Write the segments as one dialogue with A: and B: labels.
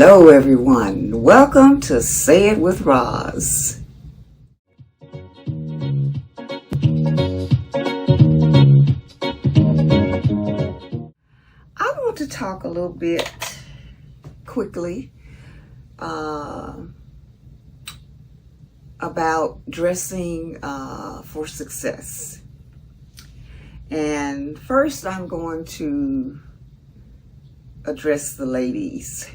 A: Hello everyone, welcome to Say It with Roz. I want to talk a little bit quickly about dressing for success. And first I'm going to address the ladies.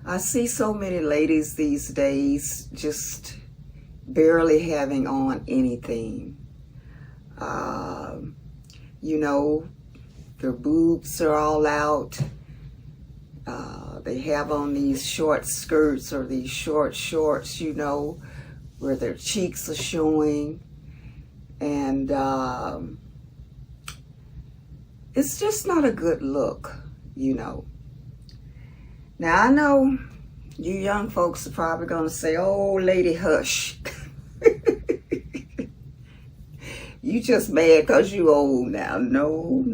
A: I see so many ladies these days just barely having on anything. Their boobs are all out. They have on these short skirts or these short shorts, where their cheeks are showing. And it's just not a good look, Now, I know you young folks are probably going to say, oh, lady, hush. You just mad because you old now. No,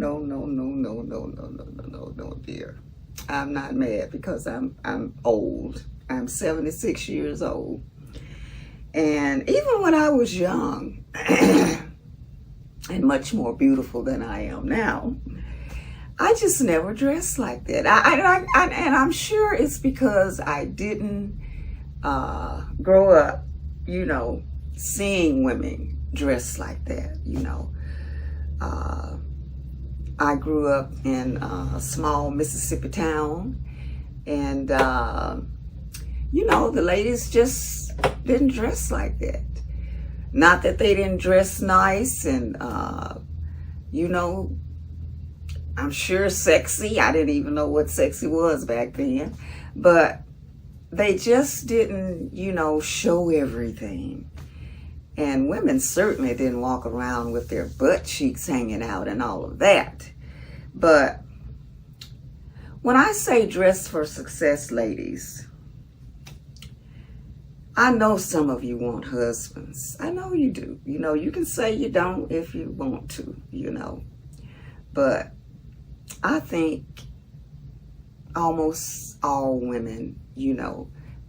A: dear. I'm not mad because I'm old. I'm 76 years old. And even when I was young and much more beautiful than I am now, I just never dressed like that. And I'm sure it's because I didn't grow up, seeing women dress like that, I grew up in a small Mississippi town, and, the ladies just didn't dress like that. Not that they didn't dress nice and, I'm sure sexy. I didn't even know what sexy was back then. But they just didn't, show everything. And women certainly didn't walk around with their butt cheeks hanging out and all of that. But when I say dress for success, ladies, I know some of you want husbands. I know you do. You can say you don't if you want to, But I think almost all women,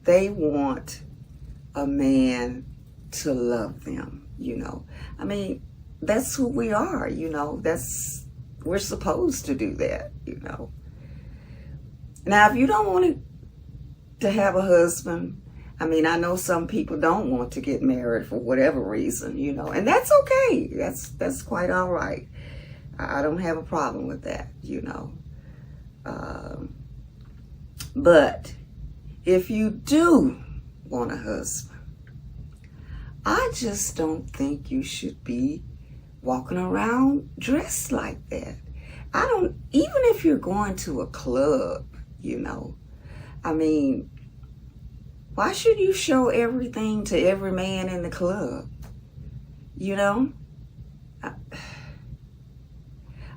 A: they want a man to love them, I mean, that's who we are, we're supposed to do that, Now, if you don't want to have a husband, I mean, I know some people don't want to get married for whatever reason, and that's okay. That's quite all right. I don't have a problem with that, But if you do want a husband, I just don't think you should be walking around dressed like that. Even if you're going to a club, I mean, why should you show everything to every man in the club?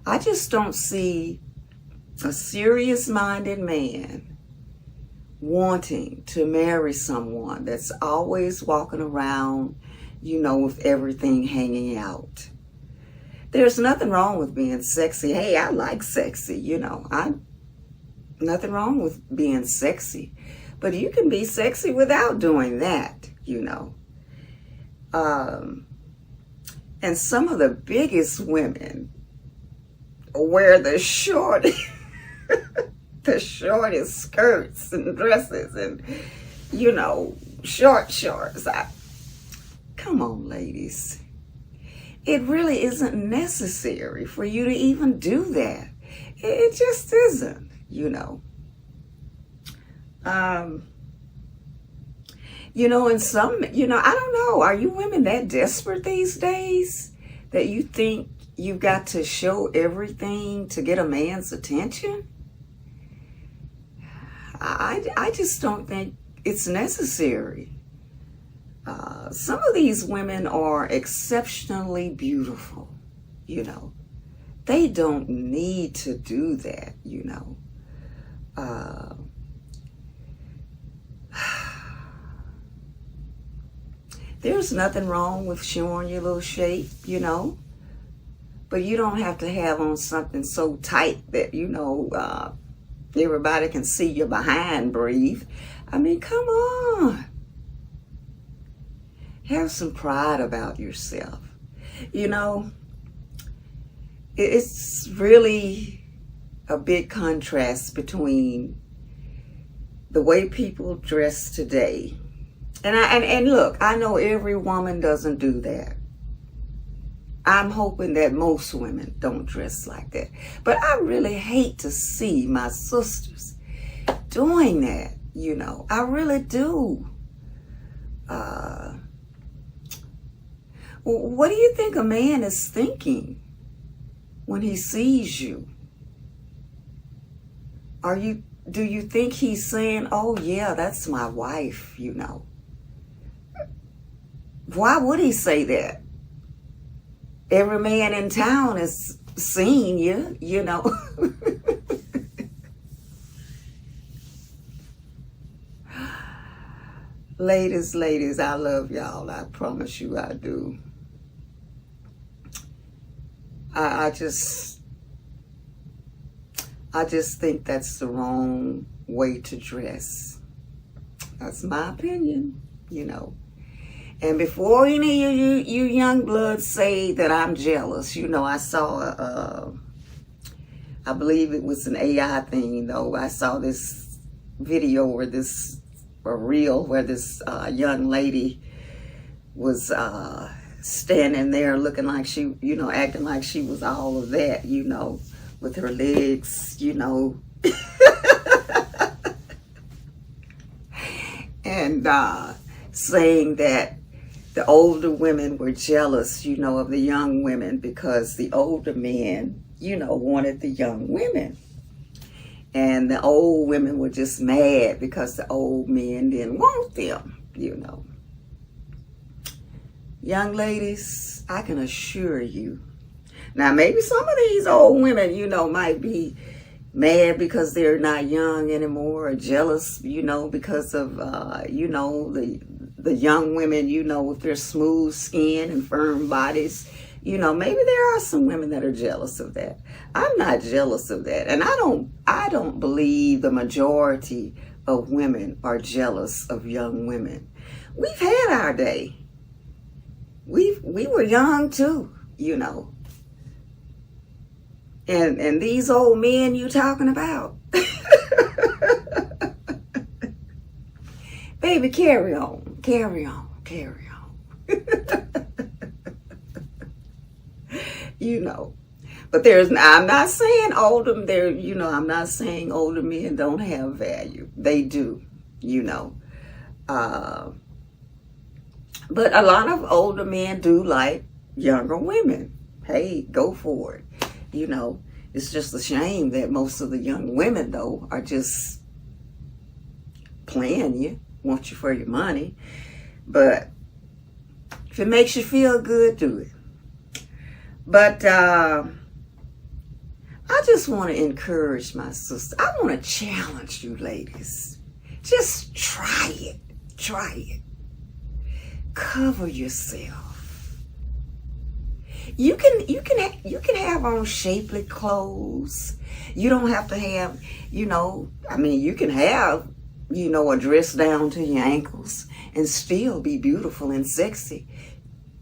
A: I just don't see a serious-minded man wanting to marry someone that's always walking around, with everything hanging out. There's nothing wrong with being sexy. Hey, I like sexy, nothing wrong with being sexy. But you can be sexy without doing that, And some of the biggest women wear the shortest skirts and dresses and, short shorts. Come on, ladies. It really isn't necessary for you to even do that. It just isn't, And some, I don't know, are you women that desperate these days that you think you've got to show everything to get a man's attention? I just don't think it's necessary. Some of these women are exceptionally beautiful, They don't need to do that, There's nothing wrong with showing your little shape, But you don't have to have on something so tight that, Everybody can see your behind breathe. I mean, come on. Have some pride about yourself. You know, it's really a big contrast between the way people dress today. And look, I know every woman doesn't do that. I'm hoping that most women don't dress like that. But I really hate to see my sisters doing that, you know. I really do. What do you think a man is thinking when he sees you? Do you think he's saying, oh yeah, that's my wife, you know? Why would he say that? Every man in town has seen you, you know. Ladies, I love y'all. I promise you I do. I just think that's the wrong way to dress. That's my opinion, you know. And before any of you young bloods say that I'm jealous, you know, I saw, I believe it was an AI thing, though. I saw this video or a reel where this young lady was standing there looking like she, you know, acting like she was all of that, you know, with her legs, you know. And saying that the older women were jealous, you know, of the young women because the older men, you know, wanted the young women. And the old women were just mad because the old men didn't want them, you know. Young ladies, I can assure you. Now, maybe some of these old women, you know, might be mad because they're not young anymore, or jealous, you know, because of, you know, the young women, you know, with their smooth skin and firm bodies. You know, maybe there are some women that are jealous of that. I'm not jealous of that. And I don't believe the majority of women are jealous of young women. We've had our day. We were young too, you know. And these old men you talking about. Baby, carry on. You know. But I'm not saying I'm not saying older men don't have value. They do, you know. But a lot of older men do like younger women. Hey, go for it. You know, it's just a shame that most of the young women, though, are just playing you, want you for your money. But if it makes you feel good, do it. But I just want to encourage my sister. I want to challenge you ladies. Just try it. Try it. Cover yourself. You can have on shapely clothes. You don't have to have, you know, I mean, you can have, you know, a dress down to your ankles and still be beautiful and sexy.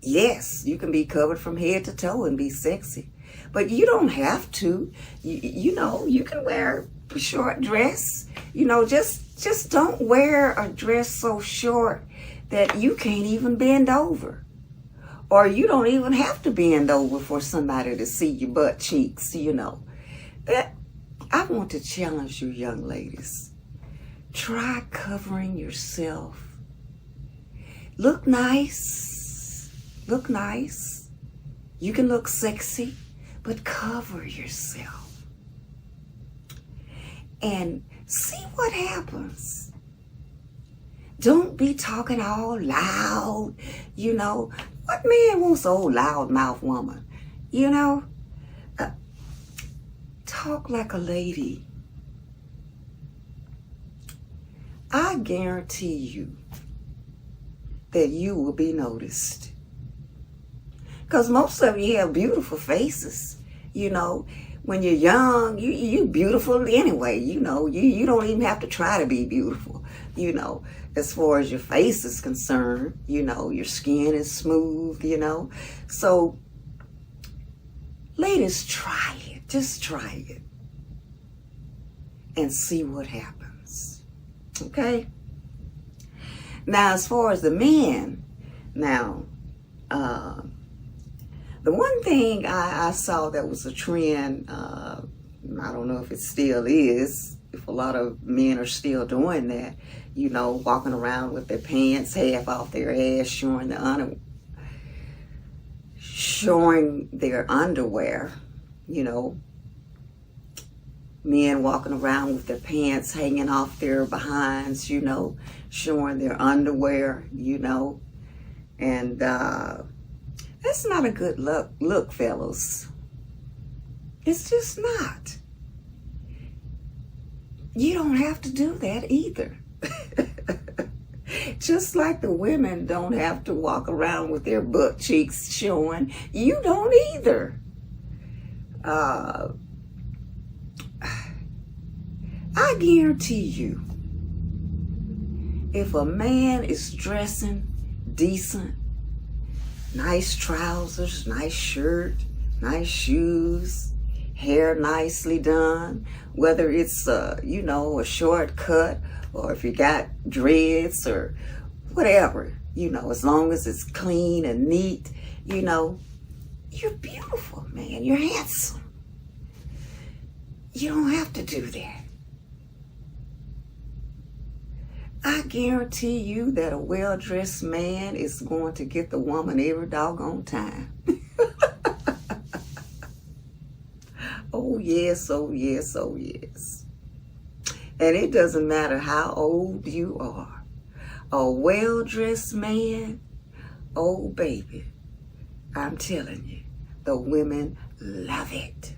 A: Yes, you can be covered from head to toe and be sexy. But you don't have to. You know, you can wear a short dress. You know, just don't wear a dress so short that you can't even bend over. Or you don't even have to bend over for somebody to see your butt cheeks, you know. I want to challenge you young ladies. Try covering yourself. Look nice. Look nice. You can look sexy, but cover yourself. And see what happens. Don't be talking all loud, you know. What man wants an old loudmouth woman? You know? Talk like a lady. I guarantee you that you will be noticed. Because most of you have beautiful faces, you know. when you're young, you beautiful anyway. You don't even have to try to be beautiful. As far as your face is concerned, your skin is smooth. So, ladies, try it. Just try it and see what happens. Okay. Now, as far as the men, the one thing I saw that was a trend, I don't know if it still is, if a lot of men are still doing that, walking around with their pants half off their ass, showing their underwear, men walking around with their pants hanging off their behinds, showing their underwear, and that's not a good look, fellas. It's just not. You don't have to do that either. Just like the women don't have to walk around with their butt cheeks showing, you don't either. I guarantee you, if a man is dressing decent, nice trousers, nice shirt, nice shoes, hair nicely done, whether it's a short cut or if you got dreads or whatever, as long as it's clean and neat, you're beautiful, man. You're handsome. You don't have to do that. I guarantee you that a well-dressed man is going to get the woman every doggone time. Oh yes, oh yes, oh yes. And it doesn't matter how old you are. A well-dressed man, oh baby, I'm telling you, the women love it.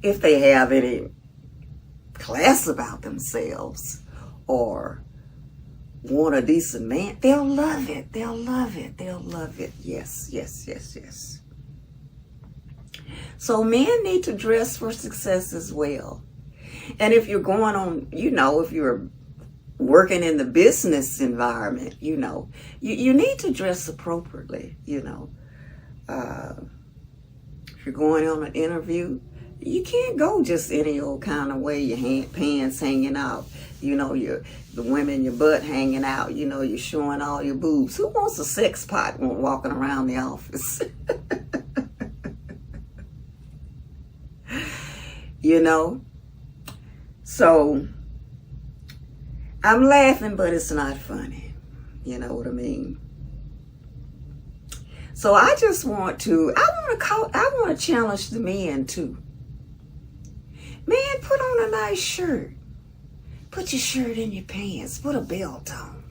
A: If they have any class about themselves, or want a decent man, they'll love it. They'll love it. They'll love it. Yes, yes, yes, yes. So men need to dress for success as well. And if you're going on, if you're working in the business environment, you need to dress appropriately, If you're going on an interview, you can't go just any old kind of way, your pants hanging out. The women, your butt hanging out, you're showing all your boobs. Who wants a sex pot when walking around the office? So I'm laughing, but it's not funny. You know what I mean? So I want to challenge the men too. Man, put on a nice shirt. Put your shirt in your pants. Put a belt on.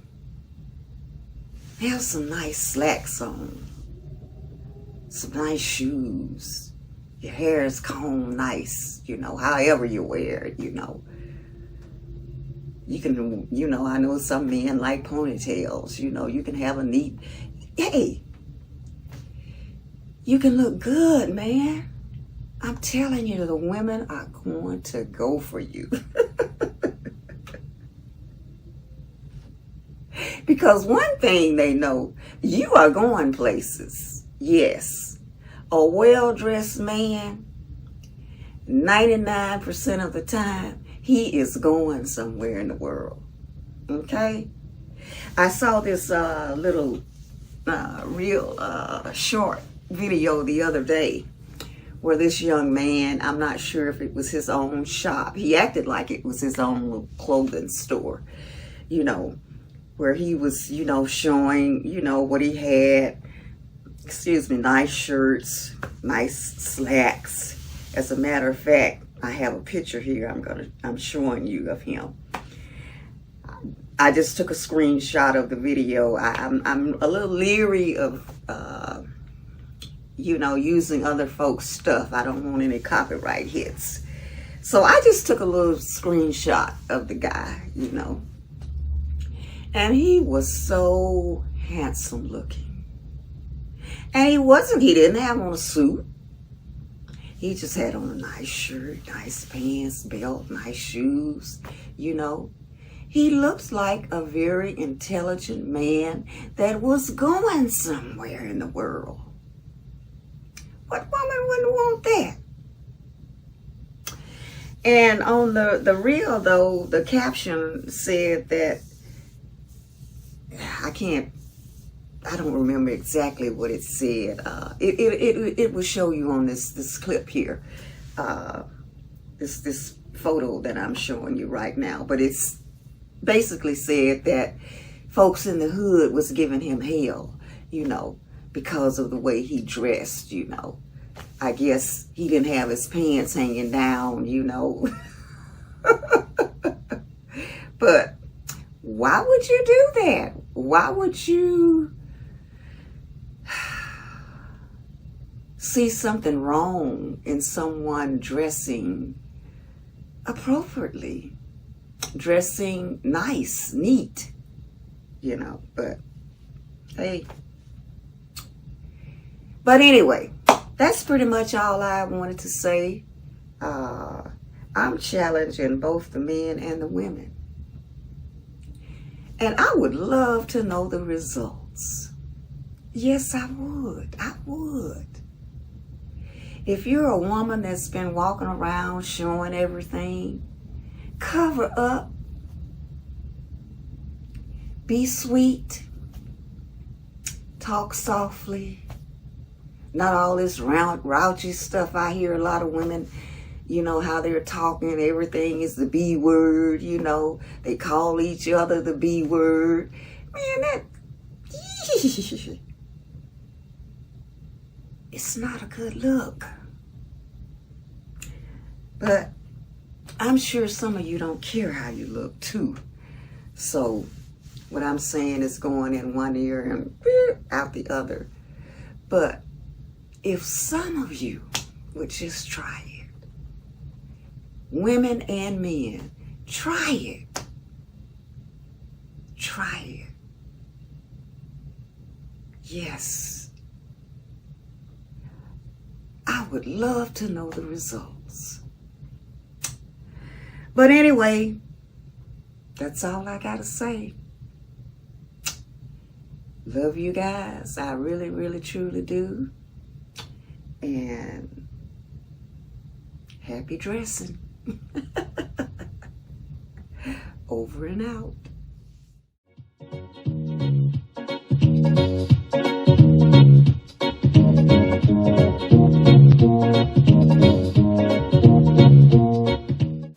A: Have some nice slacks on. Some nice shoes. Your hair is combed nice, however you wear it, You can, I know some men like ponytails, you can have a neat, hey, you can look good, man. I'm telling you, the women are going to go for you. Because one thing they know, you are going places. Yes. A well-dressed man, 99% of the time, he is going somewhere in the world. Okay? I saw this little real short video the other day where this young man, I'm not sure if it was his own shop. He acted like it was his own little clothing store, where he was, showing, what he had. Nice shirts, nice slacks. As a matter of fact, I have a picture here I'm showing you of him. I just took a screenshot of the video. I'm a little leery of, using other folks' stuff. I don't want any copyright hits. So I just took a little screenshot of the guy, And he was so handsome looking. And he didn't have on a suit. He just had on a nice shirt, nice pants, belt, nice shoes, you know. He looks like a very intelligent man that was going somewhere in the world. What woman wouldn't want that? And on the reel, though, the caption said that, I don't remember exactly what it said. It will show you on this clip here, this photo that I'm showing you right now. But it's basically said that folks in the hood was giving him hell, you know, because of the way he dressed, you know. I guess he didn't have his pants hanging down, you know. But why would you do that? Why would you see something wrong in someone dressing appropriately, dressing nice, neat, you know? But hey, but anyway, that's pretty much all I wanted to say. I'm challenging both the men and the women. And I would love to know the results. Yes, I would. I would. If you're a woman that's been walking around showing everything, cover up. Be sweet. Talk softly. Not all this raunchy stuff. I hear a lot of women, you know, how they're talking. Everything is the B word, you know. They call each other the B word. Man, that... it's not a good look. But I'm sure some of you don't care how you look, too. So what I'm saying is going in one ear and out the other. But if some of you would just try it, women and men, try it. Try it. Yes. I would love to know the results. But anyway, that's all I gotta say. Love you guys. I really, really, truly do. And happy dressing. Over and out.